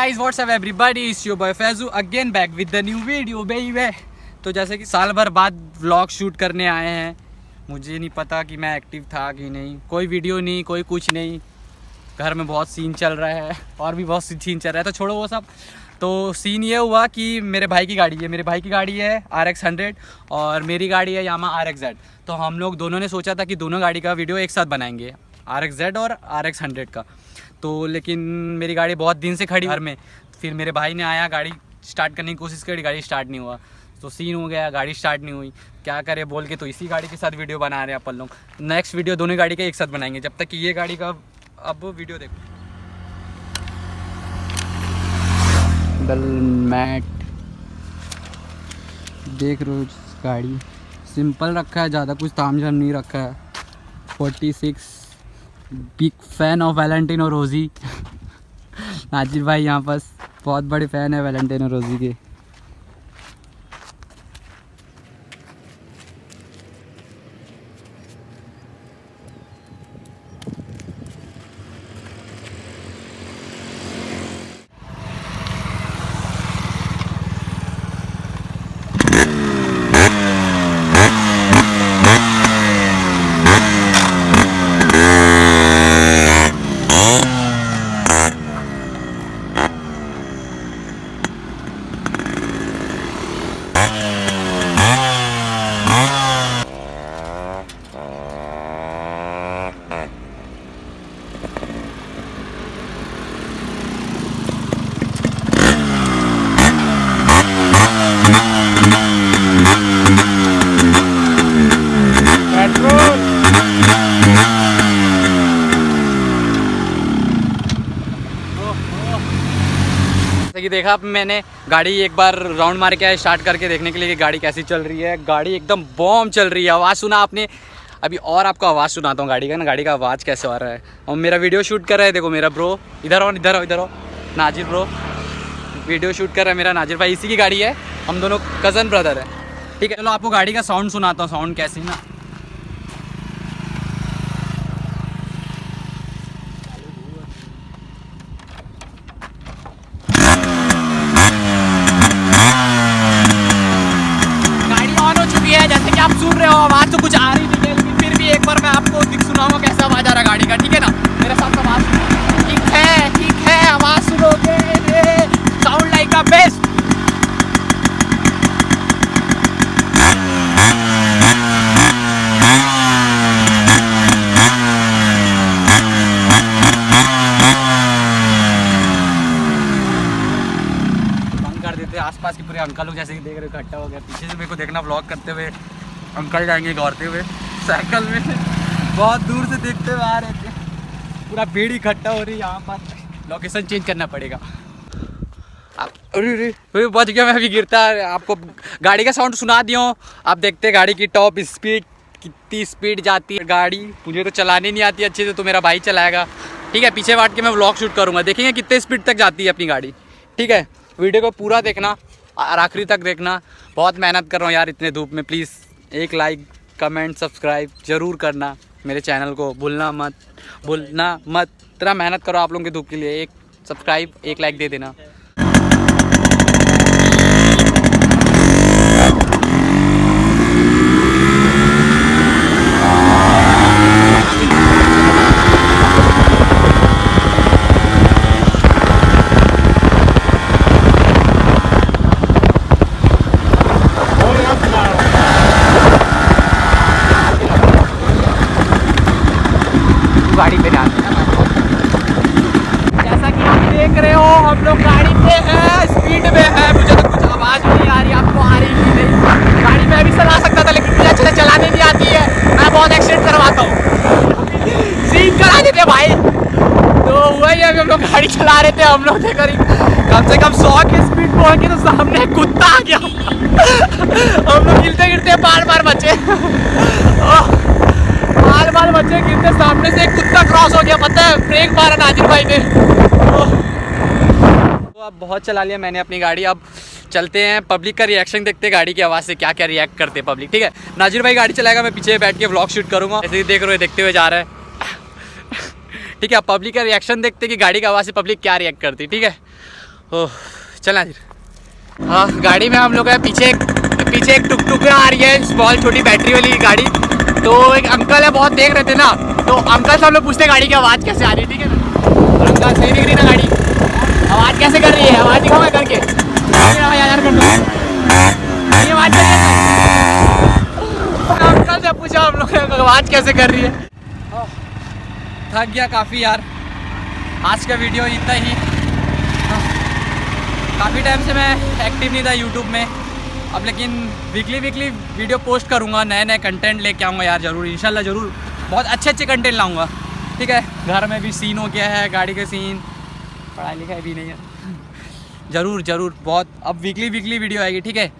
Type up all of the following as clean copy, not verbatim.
guys, what's up everybody? It's your boy Faizu again back with the new video baby। तो जैसे कि साल भर बाद व्लॉग शूट करने आए हैं। मुझे नहीं पता कि मैं एक्टिव था कि नहीं, कोई वीडियो नहीं, कोई कुछ नहीं। घर में बहुत सीन चल रहा है और भी बहुत सीन चल रहा है, तो छोड़ो वो सब। तो सीन ये हुआ कि मेरे भाई की गाड़ी है, RX 100 और मेरी गाड़ी है Yamaha RX Z। तो हम लोग दोनों ने सोचा था कि दोनों गाड़ी का वीडियो एक साथ बनाएंगे, RX Z और RX 100 का। तो लेकिन मेरी गाड़ी बहुत दिन से खड़ी घर में। फिर मेरे भाई ने आया, गाड़ी स्टार्ट करने की कोशिश करी, गाड़ी स्टार्ट नहीं हुआ। तो सीन हो गया, गाड़ी स्टार्ट नहीं हुई, क्या करे बोल के तो इसी गाड़ी के साथ वीडियो बना रहे हैं अपन लोग। नेक्स्ट वीडियो दोनों गाड़ी का एक साथ बनाएंगे, जब तक कि ये गाड़ी का अब वीडियो देखो। डल मैट देख रहे हो, गाड़ी सिंपल रखा है, ज़्यादा कुछ तामझाम नहीं रखा है। 46 बिग फैन ऑफ वैलेंटिनो रोजी। नाजिर भाई यहाँ पर बहुत बड़े फ़ैन है वैलेंटिनो रोजी के। कि देखा मैंने गाड़ी एक बार राउंड मार के आया स्टार्ट करके देखने के लिए कि गाड़ी कैसी चल रही है। गाड़ी एकदम बॉम्ब चल रही है। आवाज़ सुना आपने अभी, और आपको आवाज़ सुनाता हूँ गाड़ी का ना, गाड़ी का आवाज़ कैसे आ रहा है। और मेरा वीडियो शूट कर रहा है, देखो मेरा ब्रो, इधर आओ नाजिर ब्रो वीडियो शूट कर रहा है मेरा नाजिर भाई। इसी की गाड़ी है, हम दोनों कज़न ब्रदर है। ठीक है, चलो आपको गाड़ी का साउंड सुनाता हूँ, साउंड कैसी ना। जैसे कि आप सुन रहे हो, आवाज़ तो कुछ आ रही नहीं है, लेकिन फिर भी एक बार मैं आपको सुनाऊंगा कैसा आवाज़ आ रहा है गाड़ी का। ठीक है ना, मेरे साथ आवाज़ ठीक है, आवाज़ सुनोगे, साउंड लाइक अ बेस्ट। कर देते आसपास के पूरे अंकल लोग, जैसे कि देख रहे हो इकट्ठा हो गया। पीछे से मेरे को देखना व्लॉग करते हुए अंकल जाएंगे दौड़ते हुए साइकिल में। बहुत दूर से देखते हुए आ रहे थे, पूरा भीड़ इकट्ठा हो रही है यहाँ पर। लोकेशन चेंज करना पड़ेगा। अरे बच गया मैं, अभी गिरता। आपको गाड़ी का साउंड सुना दिया हूँ, आप देखते हैं गाड़ी की टॉप स्पीड कितनी स्पीड जाती है गाड़ी। मुझे तो चलाने नहीं आती अच्छे से, तो मेरा भाई चलाएगा। ठीक है, पीछे बैठ के मैं व्लॉग शूट करूँगा, देखेंगे कितने स्पीड तक जाती है अपनी गाड़ी। ठीक है, वीडियो को पूरा देखना और आखिरी तक देखना। बहुत मेहनत कर रहा हूँ यार इतने धूप में। प्लीज़ एक लाइक, कमेंट, सब्सक्राइब ज़रूर करना मेरे चैनल को, भूलना मत। इतना मेहनत करो आप लोगों की धूप के लिए। एक सब्सक्राइब, एक लाइक दे देना। गाड़ी पे ध्यान देना। जैसा कि आप देख रहे हो, हम लोग गाड़ी पे है, स्पीड में है। मुझे तो कुछ आवाज़ नहीं आ रही, आपको आ रही कि नहीं? गाड़ी मैं भी चला सकता था, लेकिन मुझे अच्छे से चलाने नहीं आती है। मैं बहुत एक्सीडेंट करवाता हूँ, सीन करा देते भाई। तो वही अभी हम लोग गाड़ी चला रहे थे, हम लोग थे करीब कम से कम 100 की स्पीड पहुँचे, तो सामने कुत्ता आ गया। हम लोग गिरते बार बचे, बाल बच्चे गिरते, सामने से एक कुत्ता क्रॉस हो गया। पता है, ब्रेक मारा नाजिर भाई ने। तो अब बहुत चला लिया मैंने अपनी गाड़ी। अब चलते हैं, पब्लिक का रिएक्शन देखते हैं गाड़ी की आवाज़ से क्या क्या रिएक्ट करते हैं पब्लिक। ठीक है, नाजिर भाई गाड़ी चलाएगा, मैं पीछे बैठ के व्लॉग शूट करूँगा। ऐसे ही देख रहे हो, देखते हुए जा रहा है। ठीक है, पब्लिक का रिएक्शन देखते कि गाड़ी की आवाज़ से पब्लिक क्या रिएक्ट करती। ठीक है, ओह चला फिर। हाँ गाड़ी में हम लोग हैं, पीछे एक टुक टुक आ रही है, स्मॉल छोटी बैटरी वाली गाड़ी। तो एक अंकल है, बहुत देख रहे थे ना, तो अंकल से हम लोग पूछते गाड़ी की आवाज़ कैसे आ रही है, ठीक है ना। और अंकल सही दिख रही ना गाड़ी, आवाज़ कैसे कर रही है, आवाज़ दिखाओ मैं करके यार कर दो ये आवाज़ अंकल से पूछा हम लोग आवाज़ कैसे कर रही है। थक गया काफ़ी यार, आज का वीडियो इतना ही। काफ़ी टाइम से मैं एक्टिव नहीं था यूट्यूब में, अब लेकिन वीकली वीडियो पोस्ट करूँगा, नए कंटेंट लेके आऊँगा यार, ज़रूर इंशाल्लाह ज़रूर बहुत अच्छे कंटेंट लाऊँगा, ठीक है। घर में भी सीन हो गया है, गाड़ी के सीन, पढ़ाई लिखाई भी नहीं है, ज़रूर बहुत अब वीकली वीडियो आएगी, ठीक है।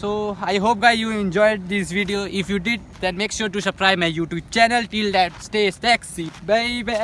So I hope guys you enjoyed this video. If you did, then make sure to subscribe my YouTube channel. Till that, stay sexy, baby.